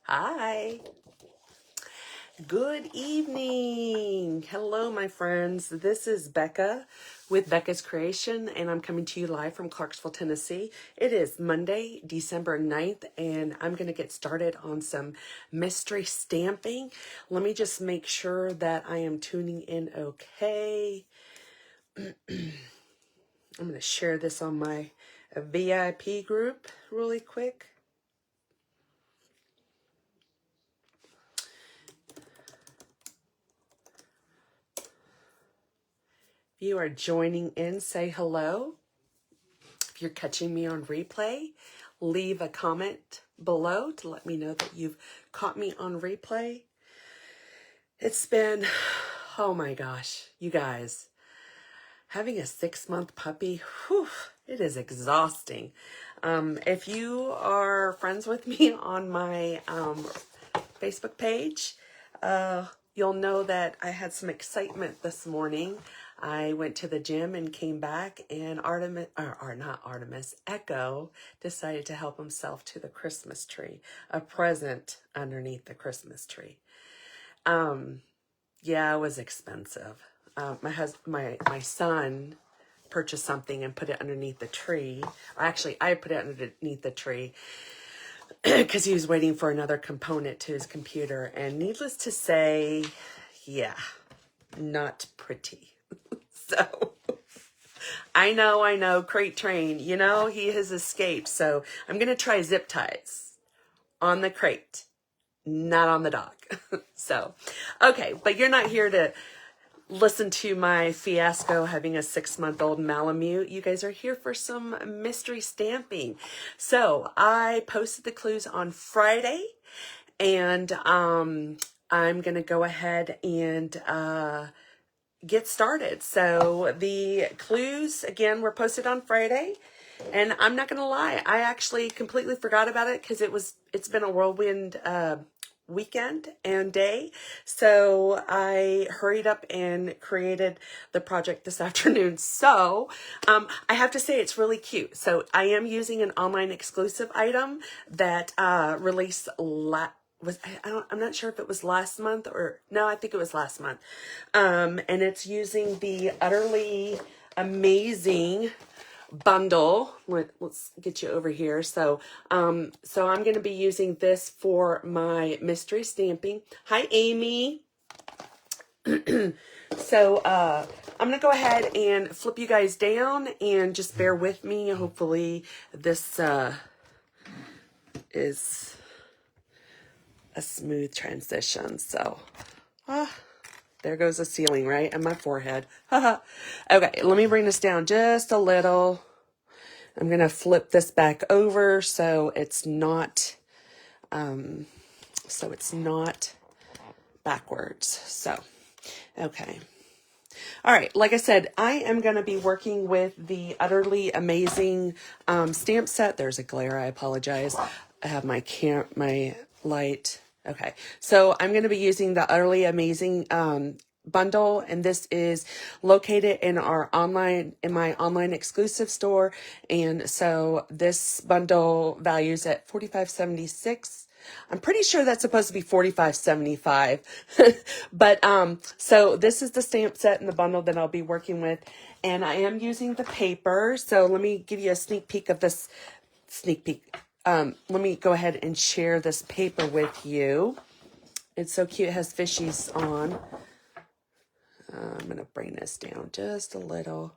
Hi. Good evening. Hello, my friends. This is Becca with Becca's Creation, and I'm coming to you live from Clarksville, Tennessee. It is Monday, December 9th, and I'm going to get started on some mystery stamping. Let me just make sure that I am tuning in okay. I'm going to share this on my VIP group really quick. If you are joining in, say hello. If you're catching me on replay, leave a comment below to let me know that you've caught me on replay. It's been, oh my gosh, you guys, having a 6-month puppy, whew, it is exhausting. If you are friends with me on my Facebook page, you'll know that I had some excitement this morning. I went to the gym and came back, and Echo decided to help himself to the Christmas tree, a present underneath the Christmas tree. Yeah, it was expensive. My son purchased something and put it underneath the tree. Actually, I put it underneath the tree because he was waiting for another component to his computer. And needless to say, yeah, not pretty. So I know, crate train, he has escaped. So I'm going to try zip ties on the crate, not on the dog. So, okay, but you're not here to listen to my fiasco having a 6-month-old Malamute. You guys are here for some mystery stamping. So I posted the clues on Friday, and I'm going to go ahead and get started. So the clues, again, were posted on Friday, and I'm not going to lie, I actually completely forgot about it because it's been a whirlwind weekend and day. So I hurried up and created the project this afternoon. So I have to say it's really cute. So I am using an online exclusive item that released I'm not sure if it was last month or no, I think it was last month. And it's using the Utterly amazing bundle. Let's get you over here. So I'm going to be using this for my mystery stamping. Hi, Amy. So I'm going to go ahead and flip you guys down and just bear with me. Hopefully this is a smooth transition. So there goes the ceiling, right? And my forehead. Okay, let me bring this down just a little. I'm going to flip this back over so it's not backwards. So, okay. All right, like I said, I am going to be working with the Utterly amazing stamp set. There's a glare, I apologize. I have my light. Okay, so I'm going to be using the Utterly amazing bundle, and this is located in my online exclusive store. And so this bundle values at $45.76. I'm pretty sure that's supposed to be $45.75. But so this is the stamp set in the bundle that I'll be working with, and I am using the paper. So let me give you a sneak peek of this let me go ahead and share this paper with you. It's so cute. It has fishies on. I'm going to bring this down just a little.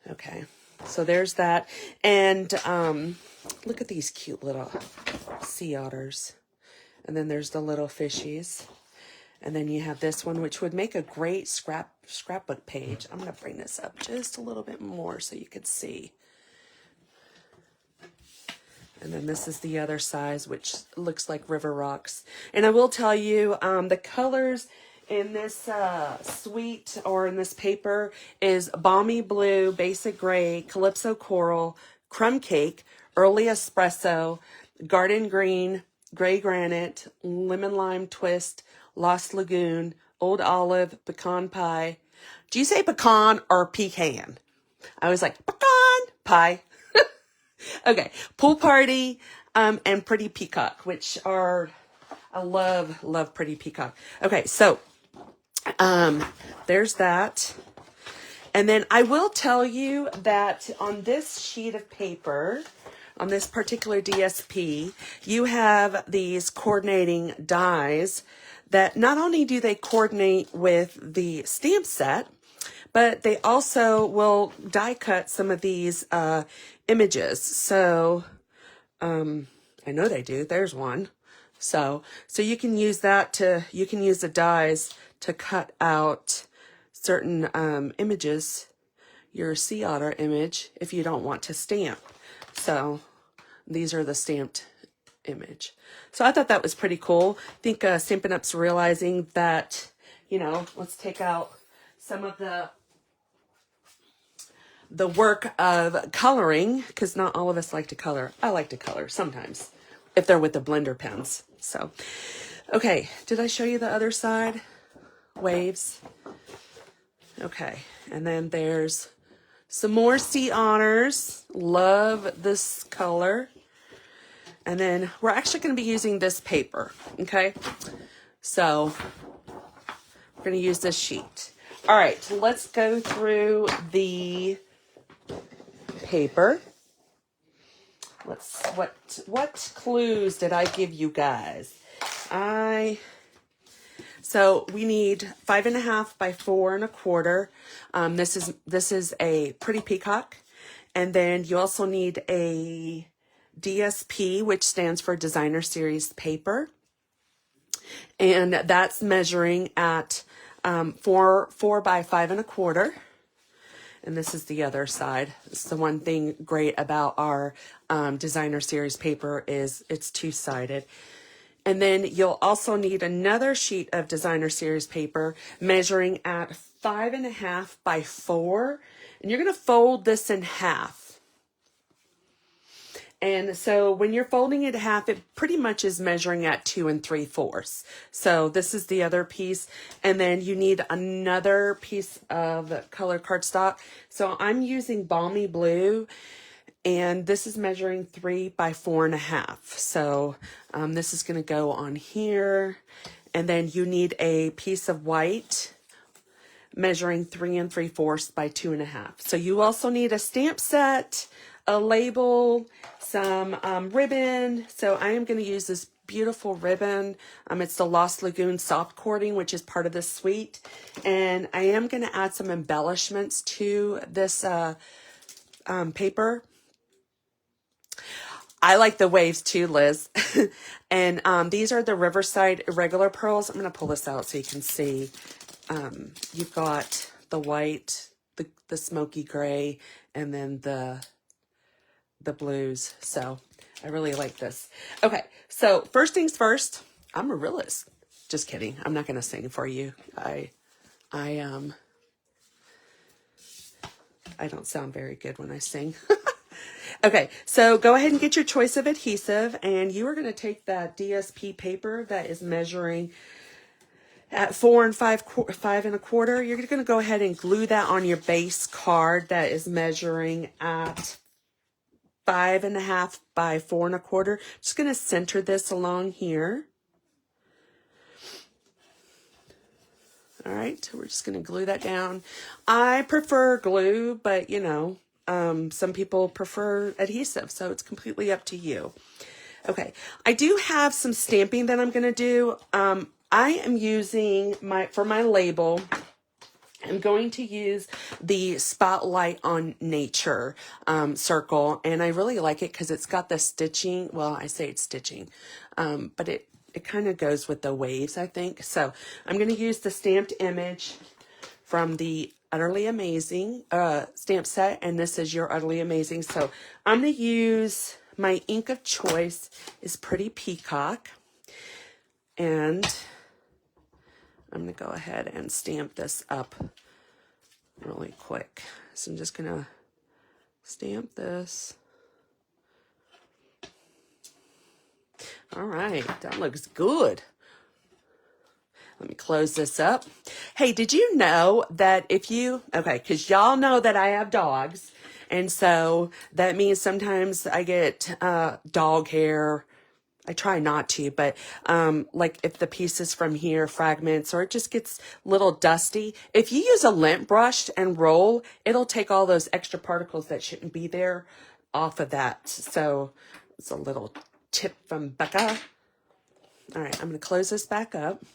Okay. So there's that. And look at these cute little sea otters. And then there's the little fishies. And then you have this one, which would make a great scrapbook page. I'm going to bring this up just a little bit more so you could see. And then this is the other size, which looks like river rocks. And I will tell you, the colors in this suite or in this paper is Balmy Blue, Basic Gray, Calypso Coral, Crumb Cake, Early Espresso, Garden Green, Gray Granite, Lemon Lime Twist, Lost Lagoon, Old Olive, Pecan Pie. Do you say pecan or pecan? I was like, pecan pie. Okay, Pool Party, and Pretty Peacock, which are, I love Pretty Peacock. Okay, so there's that. And then I will tell you that on this sheet of paper, on this particular DSP, you have these coordinating dies that not only do they coordinate with the stamp set, but they also will die cut some of these images. So I know they do. There's one. So you can use that you can use the dies to cut out certain images, your sea otter image, if you don't want to stamp. So these are the stamped image. So I thought that was pretty cool. I think Stampin' Up's realizing that, you know, let's take out some of the work of coloring, because not all of us like to color. I like to color sometimes if they're with the blender pens. So, okay, did I show you the other side? Waves. Okay, and then there's some more sea otters. Love this color. And then we're actually going to be using this paper, okay? So we're going to use this sheet. All right, let's go through the paper. What clues did I give you guys? So we need 5.5 by 4 1/4. This is a Pretty Peacock. And then you also need a DSP, which stands for Designer Series Paper. And that's measuring at 4 by 5 1/4. And this is the other side. This is the one thing great about our Designer Series paper is it's two-sided. And then you'll also need another sheet of Designer Series paper measuring at 5.5 by 4. And you're going to fold this in half. And so when you're folding it in half, it pretty much is measuring at 2 3/4. So this is the other piece. And then you need another piece of color cardstock. So I'm using Balmy Blue. And this is measuring 3 by 4.5. So this is going to go on here. And then you need a piece of white measuring 3 3/4 by 2.5. So you also need a stamp set, a label, some ribbon. So I am going to use this beautiful ribbon. It's the Lost Lagoon soft cording, which is part of this suite. And I am going to add some embellishments to this paper. I like the waves too, Liz. And these are the Riverside Irregular pearls. I'm going to pull this out so you can see. You've got the white, the smoky gray, and then the blues. So I really like this. Okay, so first things first, I'm a realist. Just kidding. I'm not going to sing for you. I don't sound very good when I sing. Okay, so go ahead and get your choice of adhesive, and you are going to take that DSP paper that is measuring at 4 5 1/4. You're going to go ahead and glue that on your base card that is measuring at 5.5 by 4 1/4. Just going to center this along here. All right, we're just going to glue that down. I prefer glue, but you know, some people prefer adhesive, so it's completely up to you. Okay, I do have some stamping that I'm going to do. I am using for my label, I'm going to use the Spotlight on Nature circle, and I really like it because it's got the stitching. Well, I say it's stitching, but it kind of goes with the waves, I think. So I'm going to use the stamped image from the Utterly Amazing stamp set, and this is your Utterly Amazing. So I'm going to use my ink of choice is Pretty Peacock, and I'm going to go ahead and stamp this up really quick. So I'm just going to stamp this. All right, that looks good. Let me close this up. Hey, did you know that if you, okay, because y'all know that I have dogs, And so that means sometimes I get dog hair. I try not to, but like if the pieces from here, fragments, or it just gets a little dusty, if you use a lint brush and roll, it'll take all those extra particles that shouldn't be there off of that. So it's a little tip from Becca. All right, I'm going to close this back up.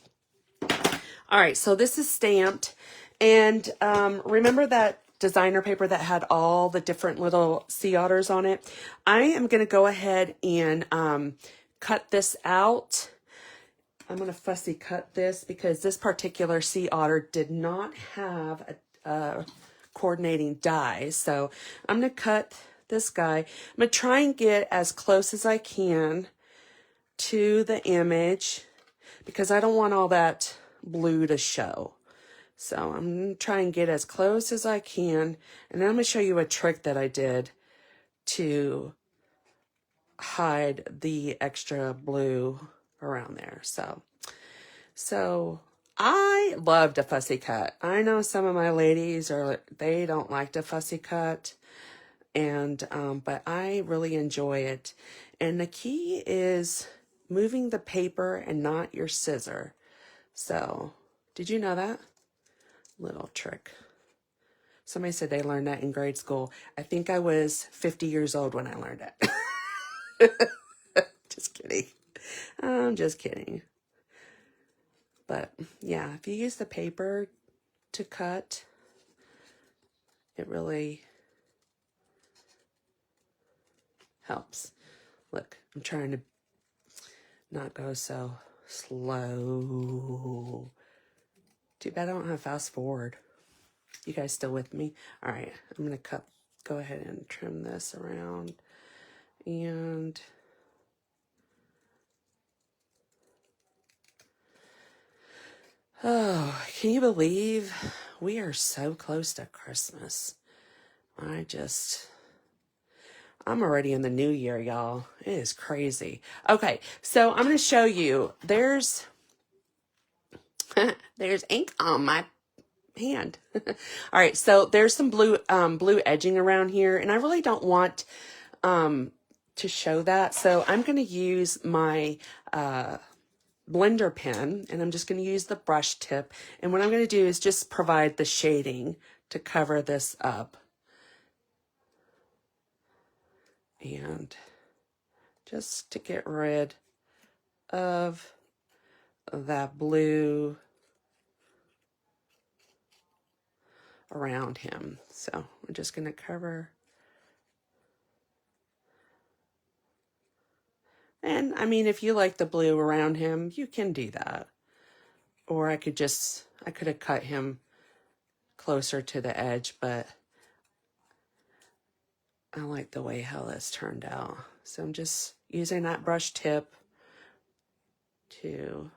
All right, so this is stamped. And remember that designer paper that had all the different little sea otters on it? I am going to go ahead and cut this out. I'm going to fussy cut this because this particular sea otter did not have a coordinating die. So I'm going to cut this guy. I'm going to try and get as close as I can to the image because I don't want all that blue to show. So I'm going to try and get as close as I can. And then I'm going to show you a trick that I did to hide the extra blue around there. So I loved a fussy cut. I know some of my ladies they don't like to fussy cut. And, but I really enjoy it. And the key is moving the paper and not your scissor. So, did you know that? Little trick. Somebody said they learned that in grade school. I think I was 50 years old when I learned it. Just kidding. I'm just kidding. But, yeah, if you use the paper to cut, it really helps. Look, I'm trying to not go so slow. Too bad I don't have fast forward. You guys still with me? All right, I'm going to go ahead and trim this around. And oh, can you believe we are so close to Christmas? I'm already in the new year, y'all. It is crazy. Okay, so I'm going to show you. There's ink on my hand. All right, so there's some blue edging around here, and I really don't want to show that. So I'm going to use my blender pen, and I'm just going to use the brush tip. And what I'm going to do is just provide the shading to cover this up. And just to get rid of that blue around him. So we're just going to cover. And I mean, if you like the blue around him, you can do that. Or I could have cut him closer to the edge, but I like the way how this turned out. So I'm just using that brush tip to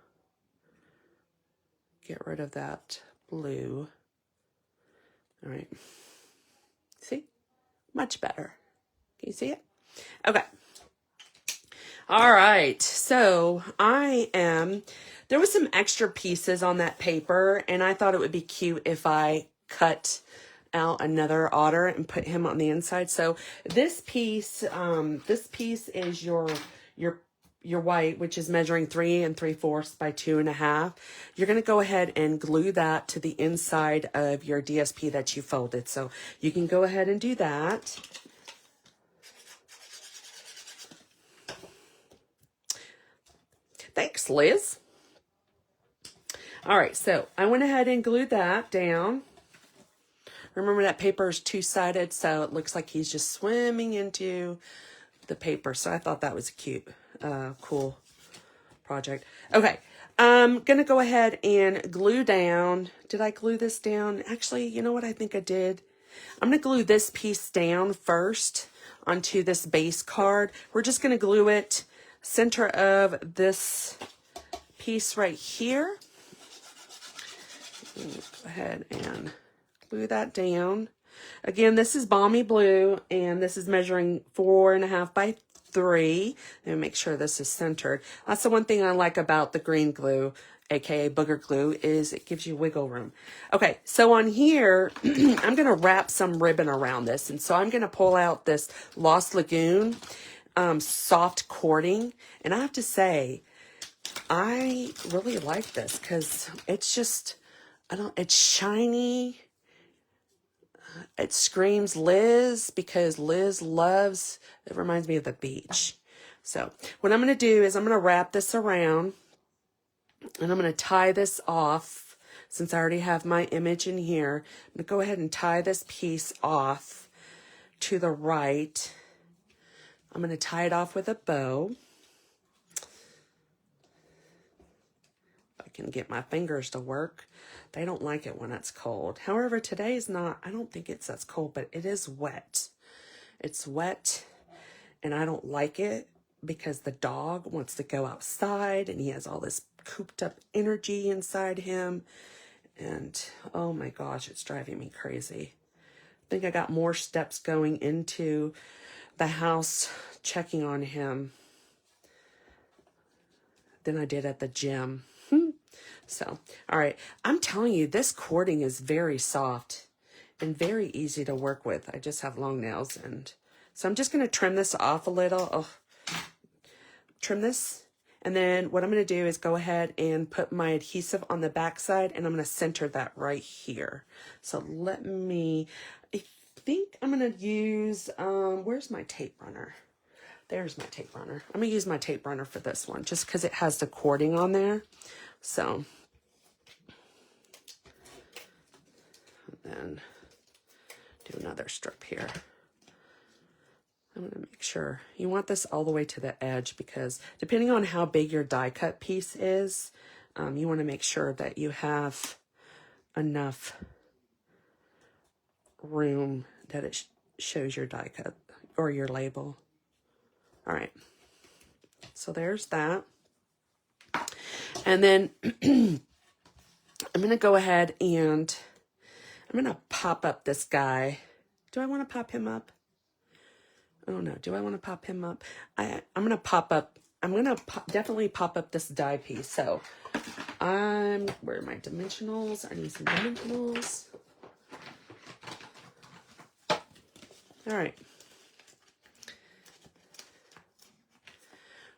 get rid of that blue. All right. See? Much better. Can you see it? Okay. All right. So there was some extra pieces on that paper, and I thought it would be cute if I cut out another otter and put him on the inside. So this piece is your white, which is measuring 3 3/4 by 2.5. You're going to go ahead and glue that to the inside of your DSP that you folded. So you can go ahead and do that. Thanks, Liz. All right, so I went ahead and glued that down. Remember that paper is two-sided, so it looks like he's just swimming into the paper. So I thought that was a cute, cool project. Okay, I'm going to go ahead and glue down. Did I glue this down? Actually, you know what I think I did? I'm going to glue this piece down first onto this base card. We're just going to glue it center of this piece right here. Go ahead and glue that down. Again, this is Balmy Blue, and this is measuring 4.5 by 3. And make sure this is centered. That's the one thing I like about the green glue, aka booger glue, is it gives you wiggle room. Okay, so on here, I'm going to wrap some ribbon around this. And so I'm going to pull out this Lost Lagoon soft cording. And I have to say, I really like this because it's just, it's shiny. It screams Liz because Liz loves, it reminds me of the beach. So what I'm going to do is I'm going to wrap this around and I'm going to tie this off. Since I already have my image in here, I'm going to go ahead and tie this piece off to the right. I'm going to tie it off with a bow. If I can get my fingers to work. They don't like it when it's cold. However, today is not, I don't think it's as cold, but it is wet. It's wet, and I don't like it because the dog wants to go outside, and he has all this cooped up energy inside him. And, oh my gosh, it's driving me crazy. I think I got more steps going into the house checking on him than I did at the gym. So, all right, I'm telling you, this cording is very soft and very easy to work with. I just have long nails, and so I'm just going to trim this off a little. Oh, trim this, and then what I'm going to do is go ahead and put my adhesive on the back side, and I'm going to center that right here. So let me, I think I'm going to use, where's my tape runner? There's my tape runner. I'm going to use my tape runner for this one, just because it has the cording on there. So, and then do another strip here. I'm going to make sure you want this all the way to the edge because depending on how big your die cut piece is, you want to make sure that you have enough room that it shows your die cut or your label. All right. So there's that. And then I'm going to go ahead and I'm going to pop up this guy. Do I want to pop him up? I don't know. Do I want to pop him up? I'm going to pop up. I'm going to definitely pop up this die piece. So where are my dimensionals? I need some dimensionals. All right.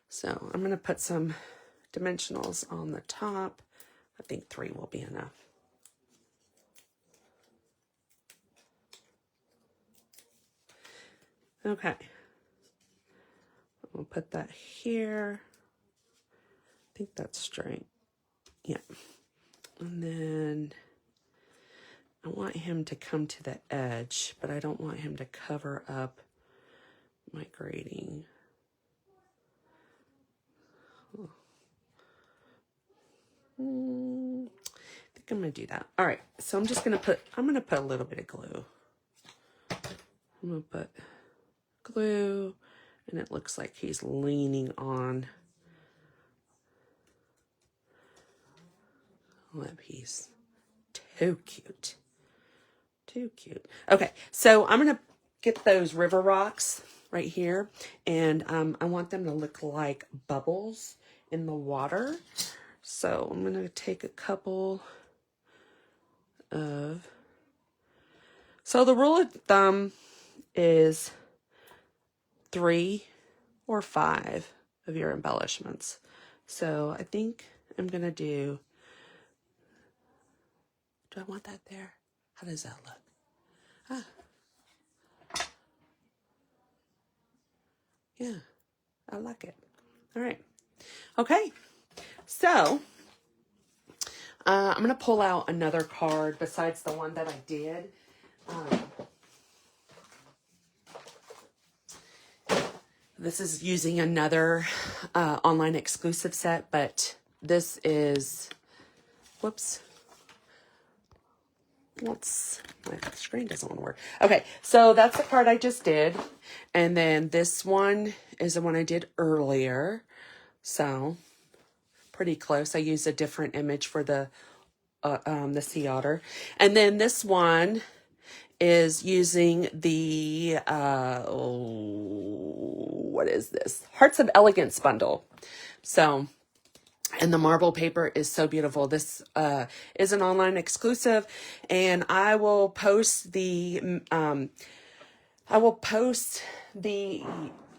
So I'm going to put some dimensionals on the top. I think 3 will be enough. Okay. We'll put that here. I think that's straight. Yeah. And then I want him to come to the edge, but I don't want him to cover up my grading. I think I'm going to do that. All right. So I'm just going to put, a little bit of glue. I'm going to put glue, and it looks like he's leaning on that piece. Too cute. Too cute. Okay. So I'm going to get those river rocks right here, and I want them to look like bubbles in the water. So I'm going to take a couple of, so the rule of thumb is 3 or 5 of your embellishments. So I think I'm going to do I want that there? How does that look? Yeah, I like it. All right. Okay. So, I'm going to pull out another card besides the one that I did. This is using another online exclusive set, but this is, whoops. My screen doesn't want to work. Okay, so that's the card I just did. And then this one is the one I did earlier. So, pretty close. I used a different image for the sea otter. And then this one is using the, what is this? Hearts of Elegance bundle. So, and the marble paper is so beautiful. This is an online exclusive, and I will post the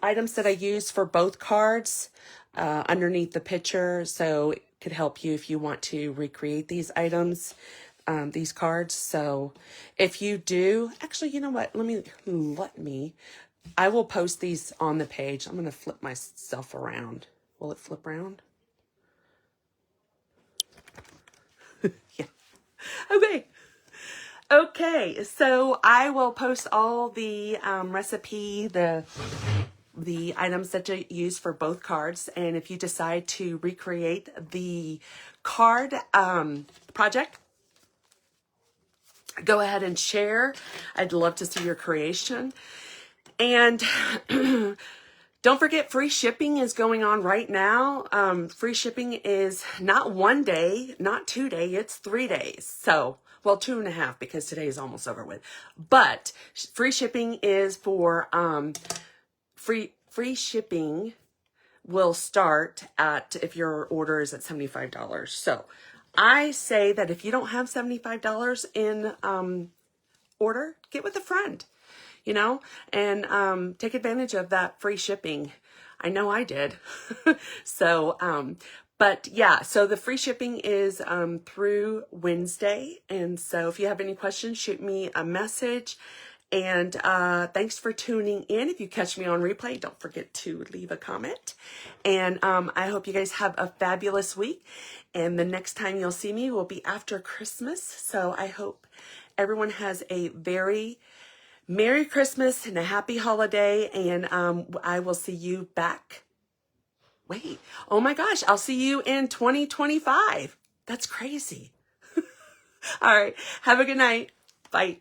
items that I use for both cards underneath the picture, so it could help you if you want to recreate these items, these cards. So if you do, actually, you know what? Let me. I will post these on the page. I'm going to flip myself around. Will it flip around? Yeah. Okay, so I will post all the recipe, the items that you use for both cards, and if you decide to recreate the card project, go ahead and share. I'd love to see your creation. And don't forget, free shipping is going on right now. Free shipping is not 1 day, not 2 days, it's 3 days. So, well, 2.5, because today is almost over with. But free shipping is for, free shipping will start at, if your order is at $75. So I say that if you don't have $75 in order, get with a friend, you know, and take advantage of that free shipping. I know I did. So, but yeah, so the free shipping is through Wednesday. And so if you have any questions, shoot me a message. And thanks for tuning in. If you catch me on replay, don't forget to leave a comment. And I hope you guys have a fabulous week. And the next time you'll see me will be after Christmas. So I hope everyone has a very Merry Christmas and a happy holiday. And I will see you back. Wait, oh my gosh, I'll see you in 2025. That's crazy. All right, have a good night. Bye.